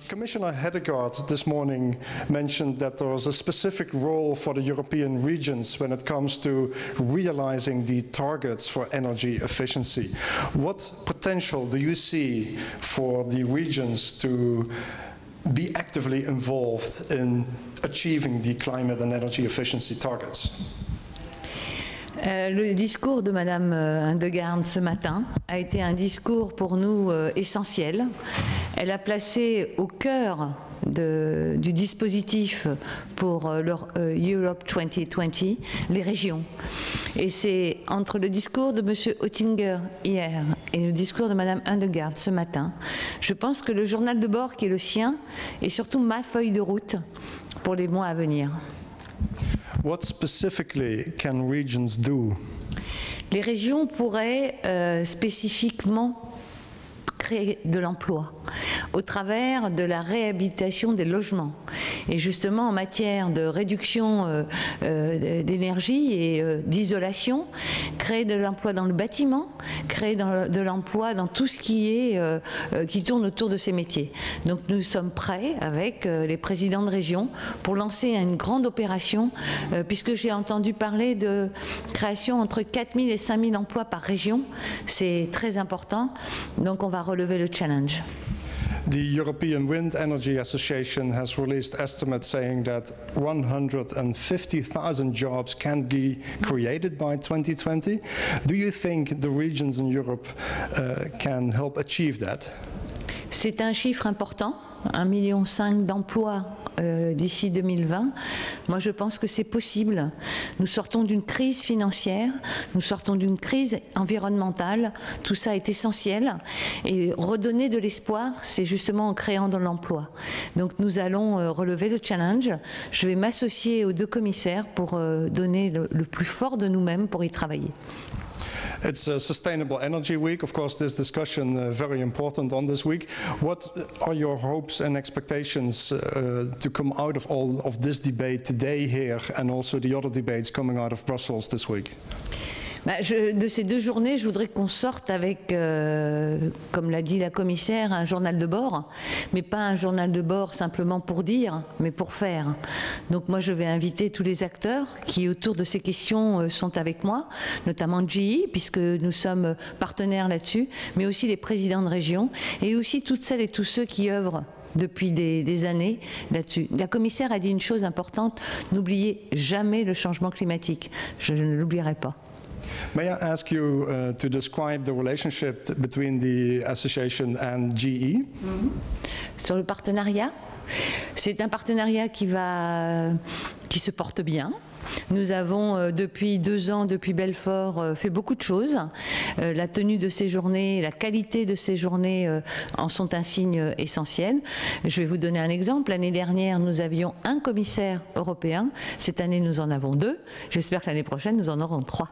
Commissioner Hedegaard this morning mentioned that there was a specific role for the European regions when it comes to realizing the targets for energy efficiency. What potential do you see for the regions to be actively involved in achieving the climate and energy efficiency targets? Le discours de Madame Hedegaard ce matin a été un discours pour nous essentiel. Elle a placé au cœur du dispositif pour Europe 2020 les régions. Et c'est entre le discours de M. Oettinger hier et le discours de Mme Hedegaard ce matin, je pense que le journal de bord qui est le sien est surtout ma feuille de route pour les mois à venir. What specifically can regions do? Les régions pourraient spécifiquement créer de l'emploi au travers de la réhabilitation des logements. Et justement, en matière de réduction d'énergie et d'isolation, créer de l'emploi dans le bâtiment, créer de l'emploi dans tout ce qui tourne autour de ces métiers. Donc nous sommes prêts avec les présidents de région pour lancer une grande opération, puisque j'ai entendu parler de création entre 4 000 et 5 000 emplois par région. C'est très important, donc on va relever le challenge. The European Wind Energy Association has released estimates saying that 150,000 jobs can be created by 2020. Do you think the regions in Europe can help achieve that? C'est un chiffre important, 1,5 million d'emplois d'ici 2020. Moi, je pense que c'est possible. Nous sortons d'une crise financière, nous sortons d'une crise environnementale. Tout ça est essentiel. Et redonner de l'espoir, c'est justement en créant de l'emploi. Donc, nous allons relever le challenge. Je vais m'associer aux deux commissaires pour donner le plus fort de nous-mêmes pour y travailler. It's a Sustainable Energy Week. Of course, this discussion very important on this week. What are your hopes and expectations to come out of all of this debate today here and also the other debates coming out of Brussels this week? De ces deux journées, je voudrais qu'on sorte avec, comme l'a dit la commissaire, un journal de bord, mais pas un journal de bord simplement pour dire, mais pour faire. Donc moi, je vais inviter tous les acteurs qui, autour de ces questions, sont avec moi, notamment GE, puisque nous sommes partenaires là-dessus, mais aussi les présidents de région, et aussi toutes celles et tous ceux qui œuvrent depuis des années là-dessus. La commissaire a dit une chose importante, n'oubliez jamais le changement climatique. Je ne l'oublierai pas. May I ask you to describe the relationship between the association and GE? Sur le partenariat, c'est un partenariat qui se porte bien. Nous avons depuis 2 ans, depuis Belfort, fait beaucoup de choses. La tenue de ces journées, la qualité de ces journées en sont un signe essentiel. Je vais vous donner un exemple. L'année dernière, nous avions un commissaire européen. Cette année, nous en avons 2. J'espère que l'année prochaine, nous en aurons 3.